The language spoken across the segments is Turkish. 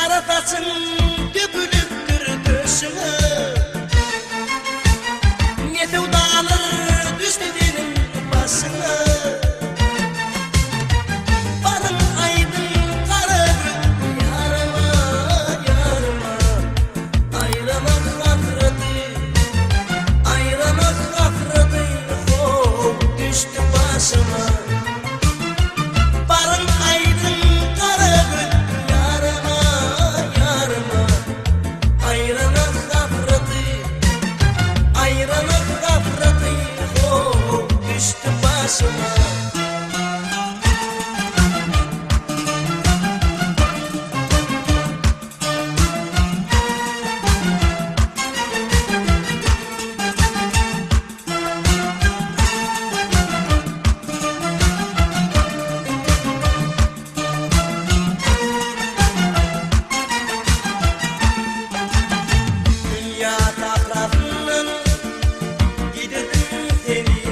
Karatasın dökülüptür döşüme. Ne dağlar düştü benim başıma. Barın aydın kara gün yarıma yarıma. Ayramak gafreti, ayramak gafreti. Oh düştü başıma. Barın aydın kara gün yarıma yarıma. Ayramak gafreti, ayramak gafreti. Oh düştü başıma. Dünya takrafından gidirdim seni.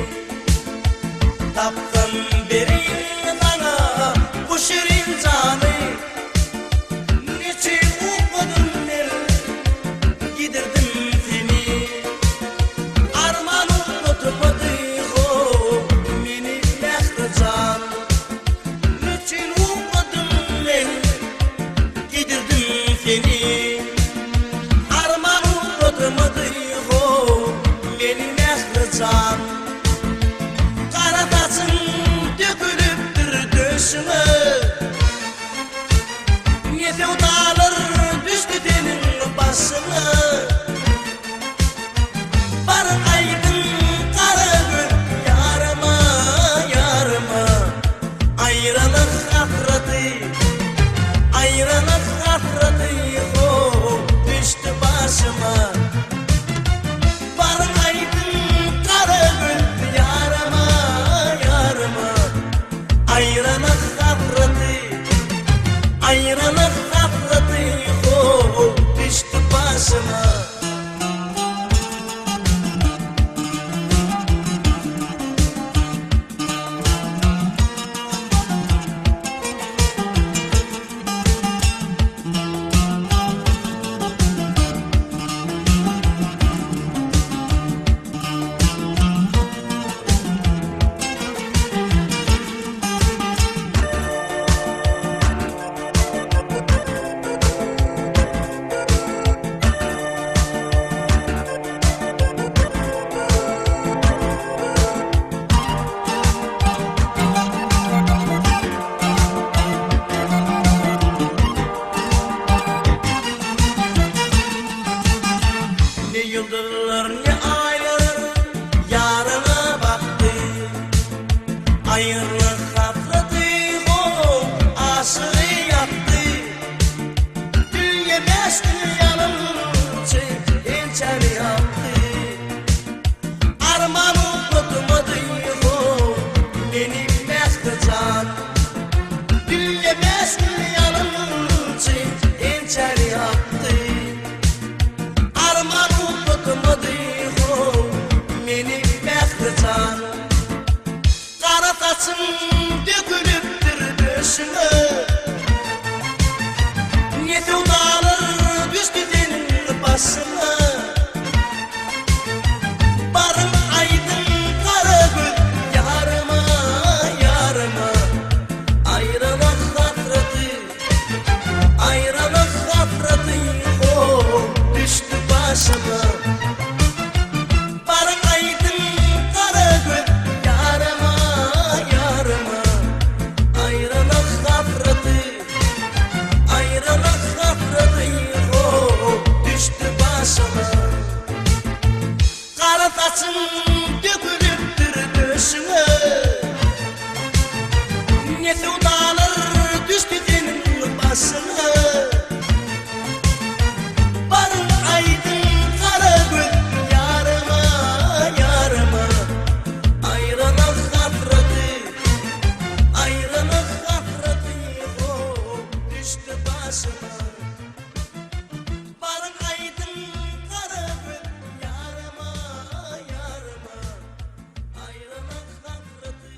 Taptın berin bana bu şirin canı. Niçin ukmadın el gidirdim seni. Armanım tutmadı o meni mehri can. Niçin ukmadın el gidirdim seni. Armanım tutmadı o meni mehri can. Karatasın dökülüptür döşüme. Ne dağlar düştü senin başına. Barın aydın kara gün yarıma yarıma. Ayranak gafreti, ayranak gafreti. Oh düştü başıma. Barın aydın kara gün yarıma yarıma. Ayranak gafreti, ayranak gafreti. Oh düştü başıma. Ne yıldızlar ne aylar yarına baktı. Ayrılık gafleti o aşığı yaktı. Dünya beş gün yanımcı ençeri yaptı. Armanım tutmadı o beni mehri can. Dünya beş gün yanımcı ençeri yaptı. Armanım tutmadı o meni mehri can. Karatasın dökülüptür döşüme. Ne dağlar düştü senin başına. Barın aydın kara gün yarıma yarıma. Ayranak gafreti, ayranak gafreti. Oh düştü başıma. Barın aydın kara gün yarıma yarıma. Ayranak gafreti, ayranak gafreti. Oh düştü başıma. Karatasın dökülüptür döşüme. Ne dağlar düştü senin başına. Barın aydın kara gün yarıma yarıma. Ayranak gafreti, ayranak gafreti. Oh düştü başıma. Barın aydın kara gün yarıma yarıma. Ayranak gafreti.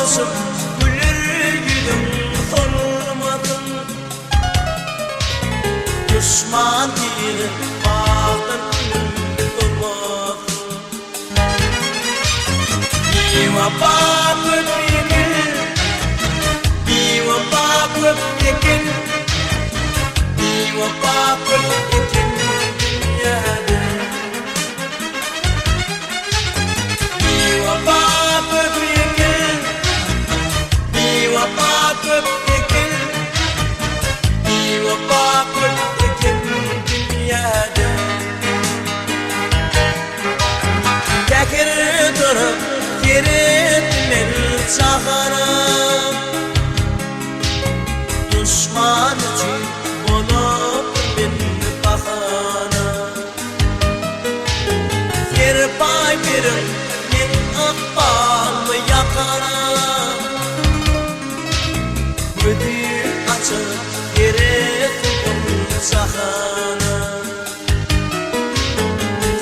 olsun güller yüzüm solmasın. Düşman değil bağdır gülüm solmasın. Bir vapa köpekil, bir vapa köpekil, bir vapa köpekil dünyada. Bir vapa köpekil, bir vapa köpekil, bir vapa köpekil dünyada. Tekir durup yeritmen çağırım, düşman için bulup bin bahana. Yer pay birim min ıkbalımı yakarım, ödül açıp yeritmen çağırım.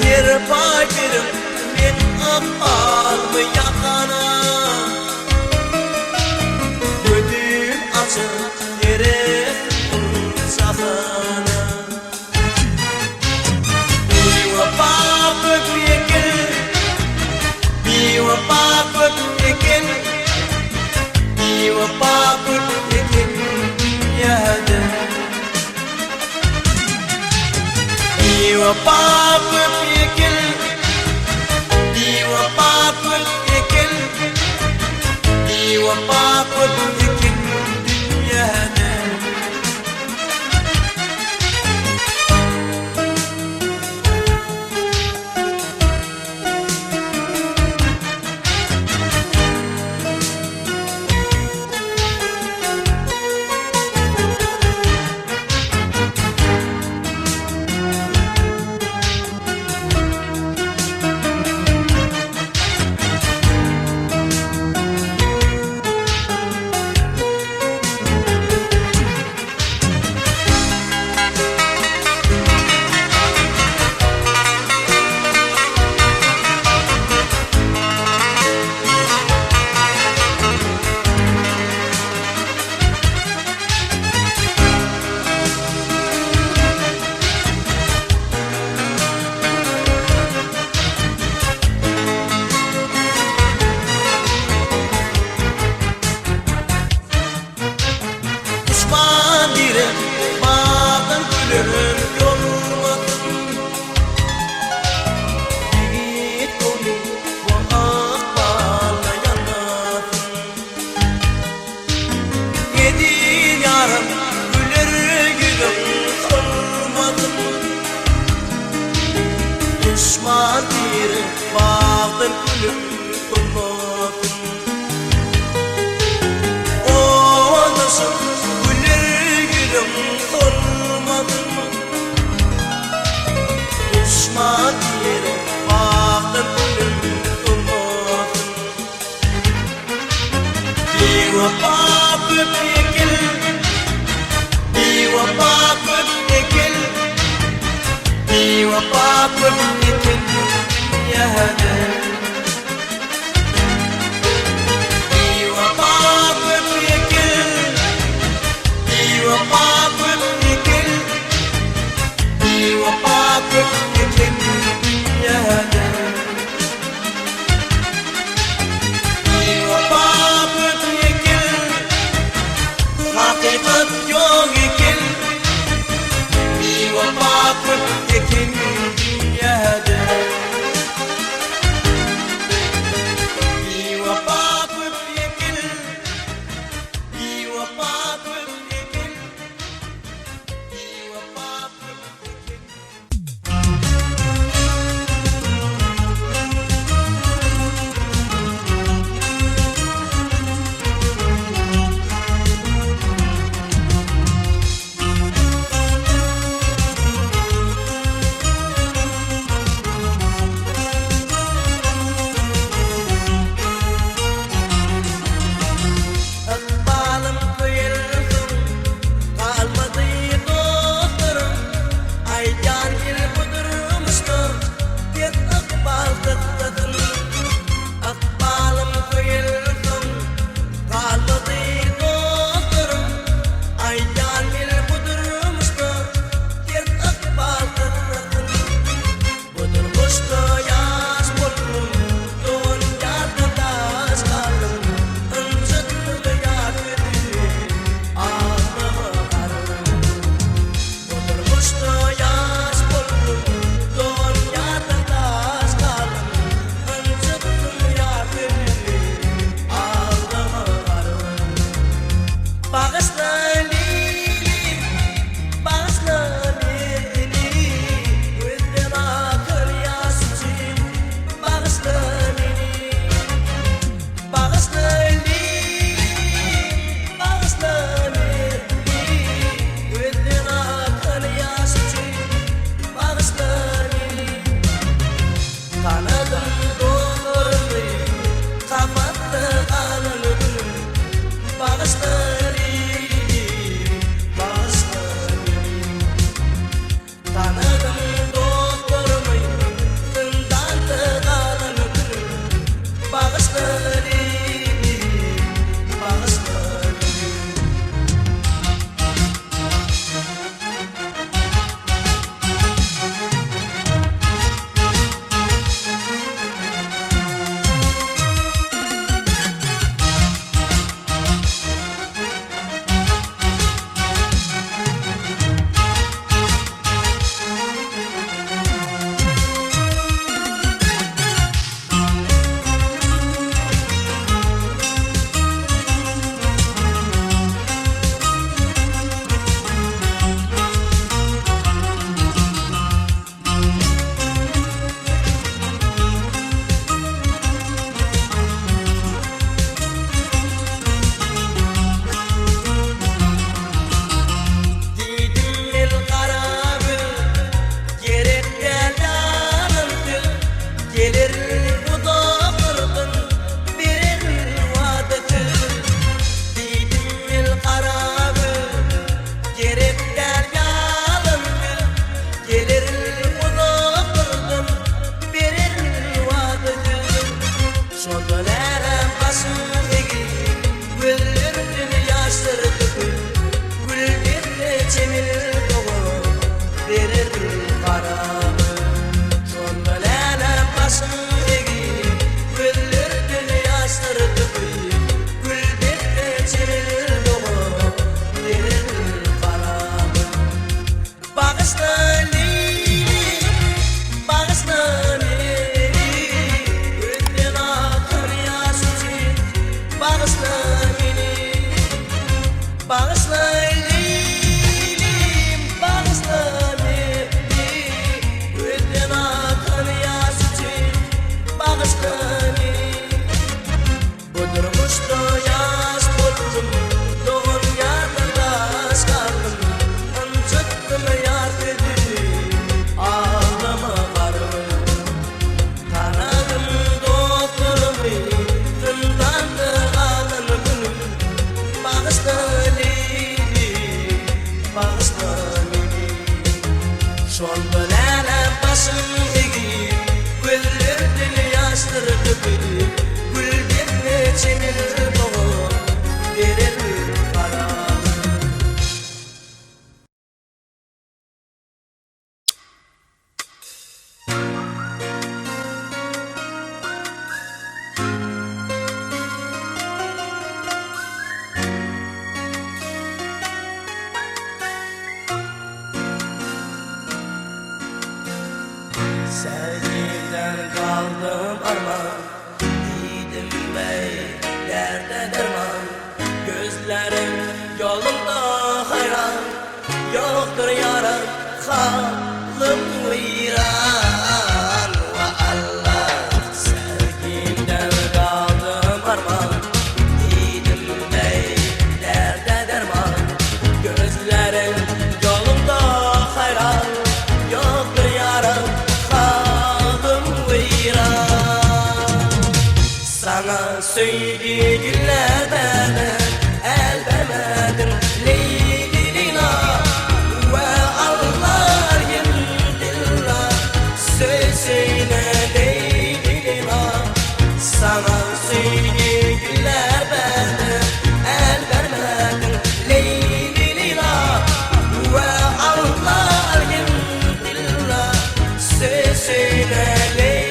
Yer pay birim min ıkbalımı yakarım, ödül açıp yeritmen çağırım. Bir vapa köpekil, bir vapa köpekil, bir vapa köpekil dünyada. Bir vapa köpekil, bir vapa köpekil, bir vapa köpekil dünyada. Düşman direm bağdan gülüm yorulmasın. Yiğit dolu bu akballa yanmasın. Yedi yarım güler yüzüm solmasın. Düşman direm bağdan gülüm solmasın. Olmasın güller yüzüm solmasın. Düşman yere bağdır gülüm solmasın. Bir vapa köpekil, bir vapa köpekil, bir vapa köpekil dünyada. Bir vapa köpekil, bir vapa köpekil, bir vapa köpekil dünyada. Bir vapa köpekil, hakikat yok iken, bir vapa köpekil dünyada. bağıştani Budurmuştu yaş buldum Doğun yarlardaş kaldım Çıktım yar dedi Ağlama varım Tanadım doktorumu Tındandı ağlanı bunu Bağıştani Bağıştani Şol bilene başım eğip Güllerden yaşları dökülüp Gülden çenir doğup Verir karar Sevgiden kaldım arman Yiğidim bey derde derman Gözlerim yolumda hayran Yoktur yaram halim viran Ve Allah sevgiden kaldım arman Yiğidim bey derde derman Gözlerim yolumda hayran Yoktur yaram Sana söylediği günlerde el vermedim Leylina ve Allah yıldılar Sözüne Leylina Sana söylediği günlerde el vermedim Leylina ve Allah yıldılar Sözüne Leylina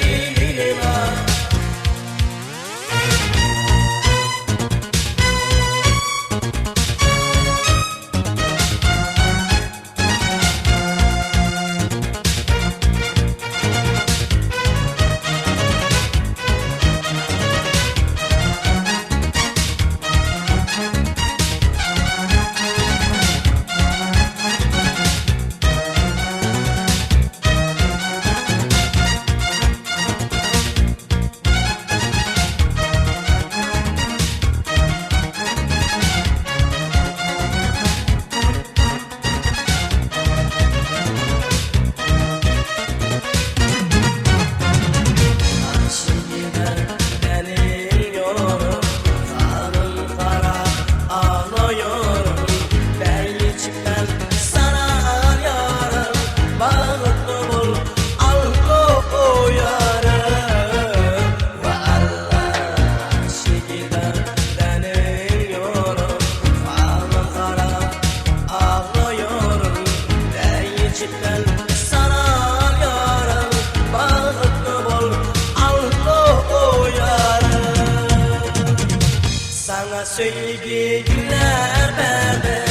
Sevgi günler verdim,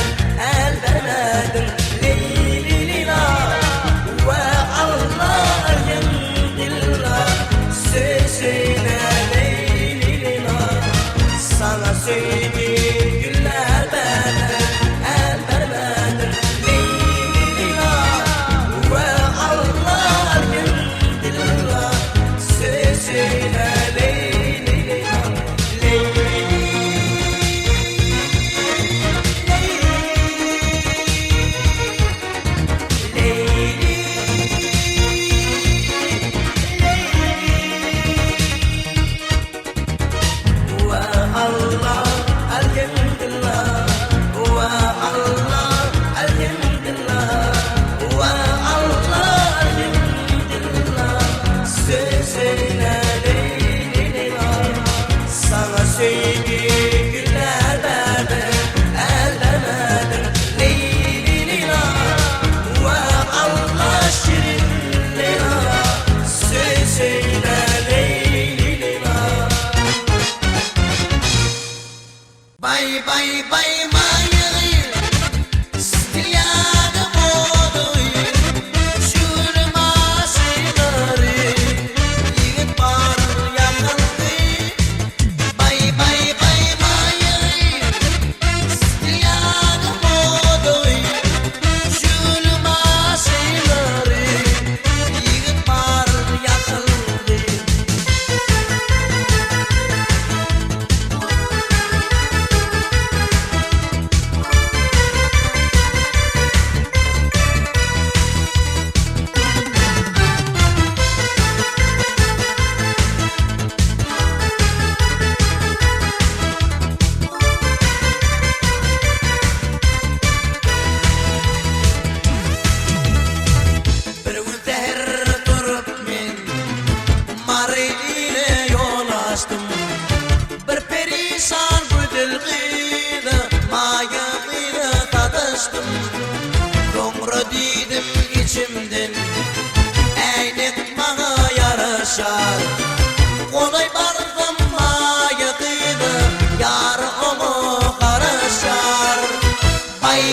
el vermedim Leylina ve Allah yıldılar Sözüne Leylina Sana sevgi günler verdim, el vermedim Leylina ve Allah yıldılar Sözüne Leylina Bye bye bye my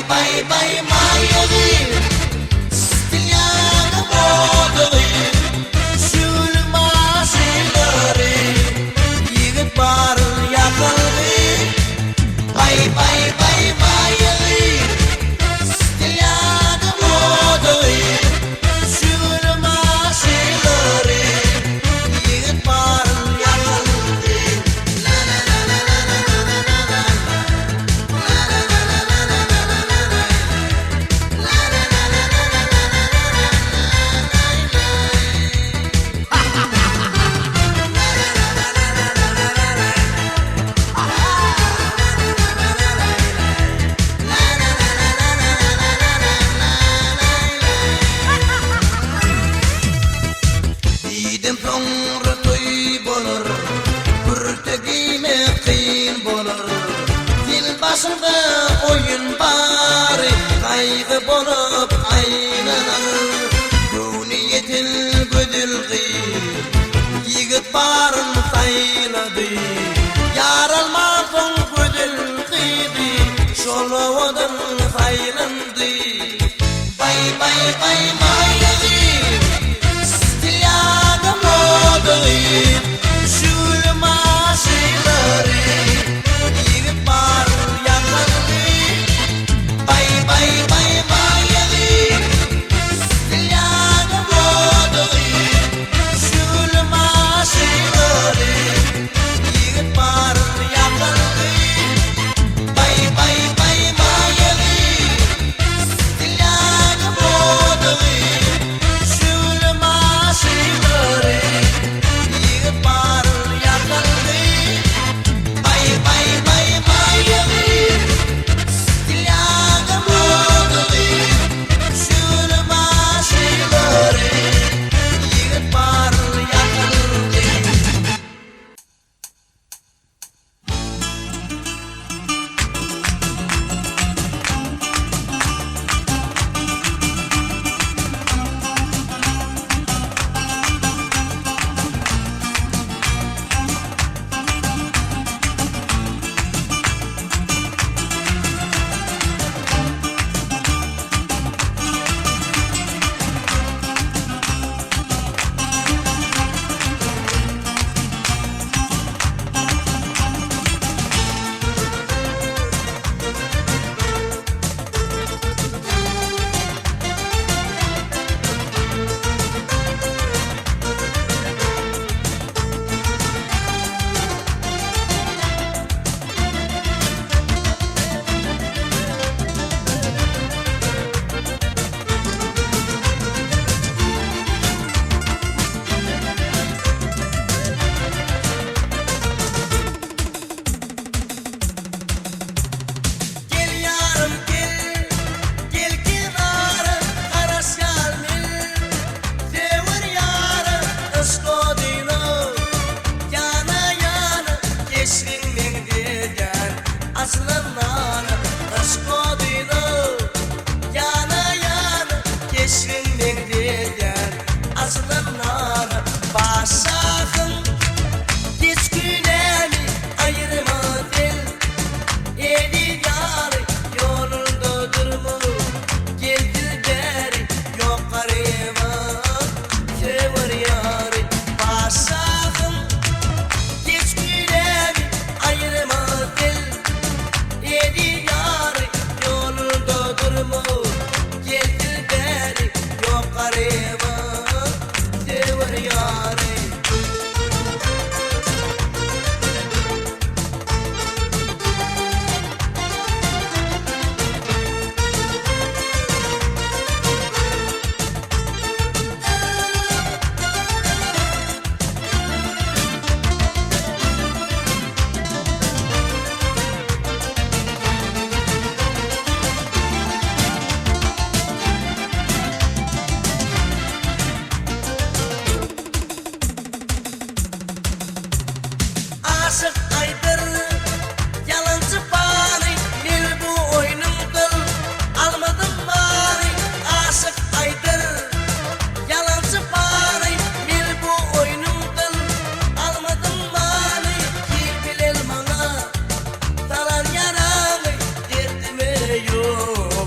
bay bay mayeli Stilyaga bodoli Şulma şeyleri Yigit barın yakıldı Bay bay bay mayeli Stilyaga bodoli Şulma şeyleri Yigit barın yakıldı La la la la la la la la Didim sonra toy bolur Pürtegime kıyın bolur Dil başında oyun bari Kaygı bolup aylanır Duniyetil güdül gıyır Yigit barın sayladı Yaralmazın güdül gıydı Şolovodun saylandı Bay bay bay mayeli Stilyaga modeli Şulma şeyleri Yigit barın yakıldı Bay bay bay mayeli Stilyaga modeli Şulma şeyleri Yigit barın yakıldı Bay bay bay mayeli Stilyaga modeli Şulma şeyleri Yigit barın yakıldı Bay bay bay mayeli Stilyaga modeli Şulma şeyleri Yigit barın yakıldı Gel yarım gel, gel kirarı, karas gelmil. Devir yarı, ıskodino, yana yana, geçsin men degen, aslanları, ıskodino, yana yana, geçsin men degen, aslanları, başakın, geç günemi, ayırma dil. Eli yarı yolunda durma Geldi beri yok arayma Sevir yarı başakım Geç günemi ayırma dil Eli yarı yolunda durma Geldi beri yok arayma Sevir yarı Aşık aydır, yalancı bari Mil bu oyunum kıl, almadım bari Aşık aydır, yalancı bari Mil bu oyunum kıl, almadım bari Kim bilir bana, talan yaramı Derdime yok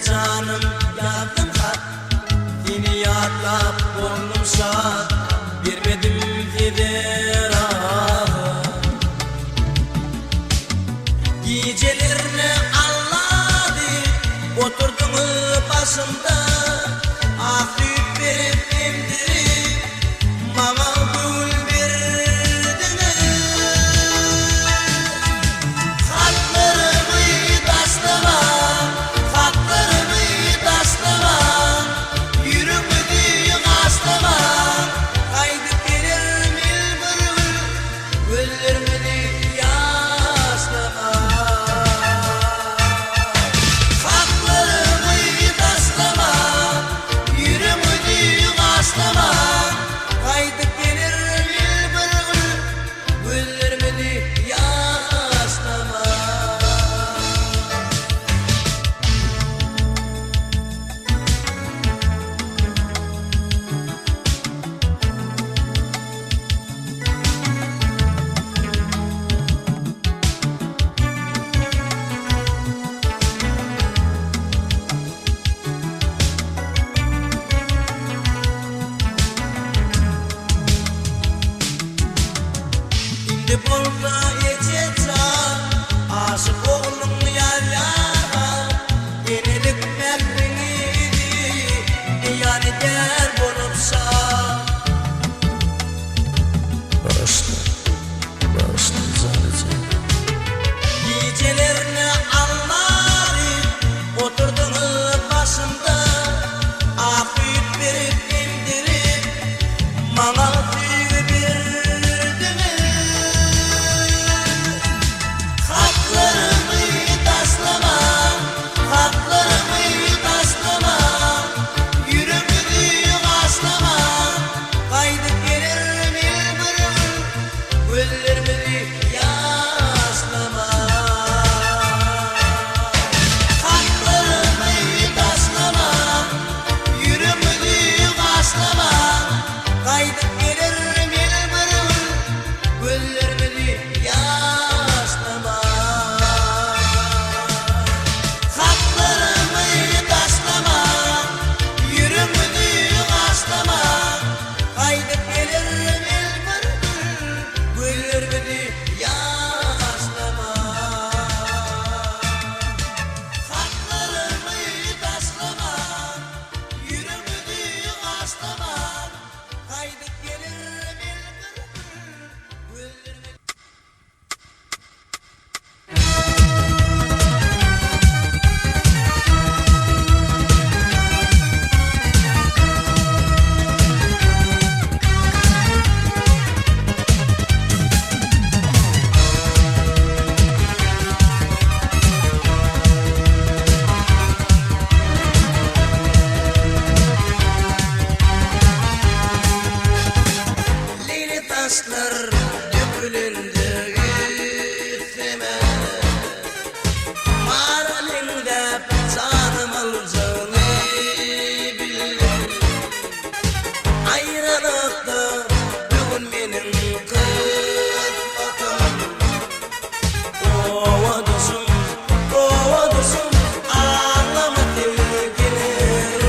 canım yardım kat. Yine yatlap boynum şad, vermedim federahı. Gecelerini anladı, oturdum başımda. Aklıyıp verip emdirip, bana gül verdiniz. Hatlarımı taslama, hatlarımı taslama, yürümedi aslama. Kaydıp gelir milbırı, güllermedi yaşlama. Hatlarımı taslama, yürümedi aslama. Kaydıp gelir milbırı, güllermedi yaşlama. Şimdi bolda geçecek, aşık oğlum yarlara. Yenilik mehriniydi, yani der bolupsa. Bağışla, bağışla sadece. Gecelerini anlarım, oturdum başımda. Afiyet verip emdirip, bana tüyü verdiniz. Hatlarımı taslama, hatlarımı taslama, yürümedi aslama. Kaydıp gelir milbırı, güllermedi yaşlama. Hatlarımı taslama, yürümedi aslama. Kaydıp gelir milbırı, güllermedi yaşlama. Hatlarımı taslama, yürümedi aslama. Kaydıp gelir milbırı, güllermedi yaşlama. Hatlarımı taslama, yürümedi aslama. Kaydıp gelir milbırı, güllermedi. Leyli taşlar dökülündü üstüme. Maralinde canım alacağını bildim. Ayrılıkta bugün benim kısmetim. Ova dostum, ağlama sevgilim.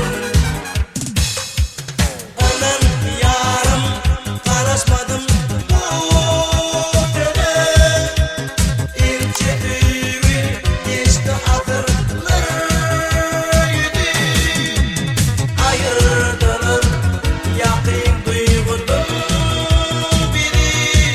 Ondan yarım karışmadım bu tele. İnce düğün geçti hatırlarıydı. Ayırdılar yakın duygudum biri.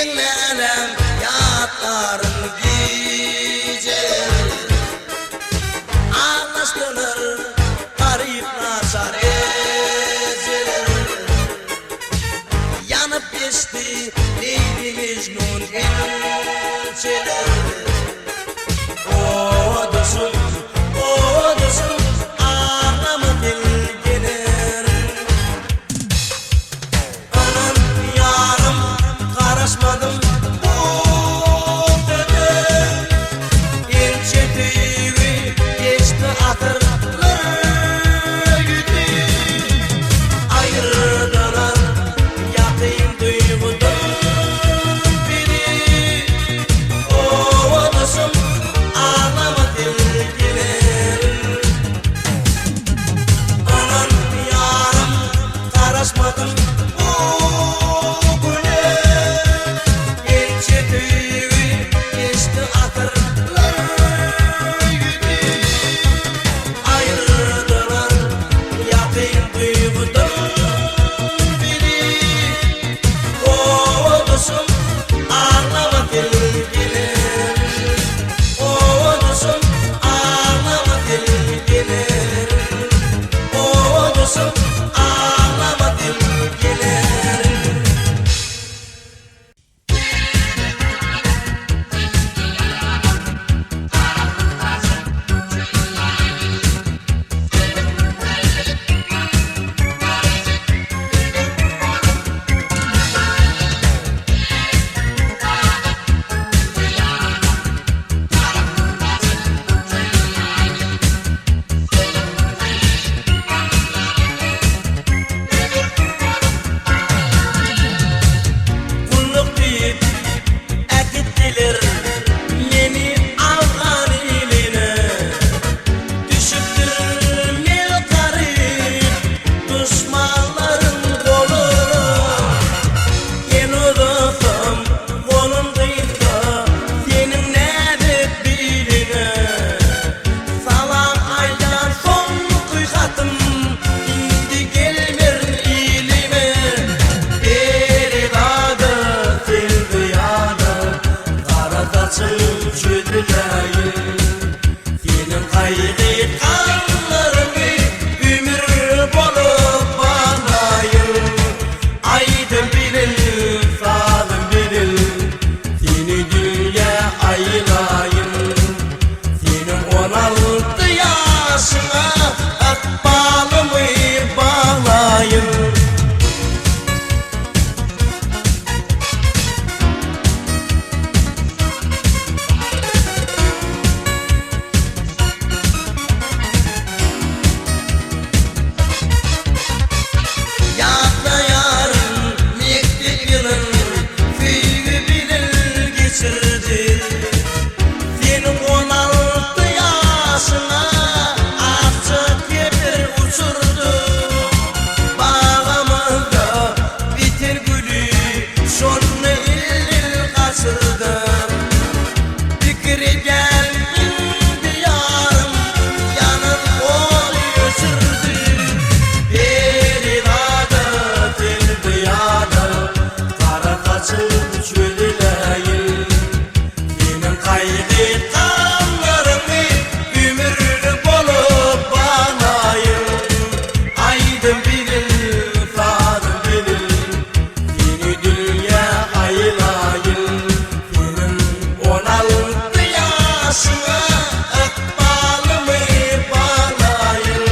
dinlenem yatlarım gece Ağlaştırır garip nazar ezilir Yanıp geçti Leyli Mecnun elçiler O dostum ağlamı dilgelir Anam yarım karışmadım bu dedi İnce tüyü geçti akırlar güdü Ayrılanan yatayım duygudum biri O dostum ağlama dilgelir Anan yarım karışmadım bu güne İnce tüyü geçti akırlar güdü Ayrılanan yatayım duygudum biri O dostum ağlama dilgelir O dostum ağlama dilgelir O dostum ağlama dilgelir Kulluk deyip ekittiler Yeni Afgan iline Düşüptür mil garip Düşmanların koluna Yeni dostum kolundaysa Senin nebet biline Salam aydan son kıyhatım İndi gelmir ilime Beri dağda sildi yana Kara saçım çödüleyin Senin kaygı kanlarını Ömür bolup bağlayın Aydın bilin, sağdım bilin Seni dünya ayılayın Senin 16 yaşına akbalımı bağlayın Yatla yarın mektik yılın Füyü bilir geçirdi Senin 16 yaşına Açık kebir uçurdu Bağlamında bitir gülü Şonlu il kaçırdım Fikri geldin diyarım Yanım ol göçürdü Beri dağda sildi yana Kara saçım çödüleyin Senin kaygı kanlarını Ömür bolup bağlayın Aydın bilin, sağdım bilin Seni dünya ayılayın Senin 16 yaşına akbalımı bağlayın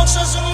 oxşasın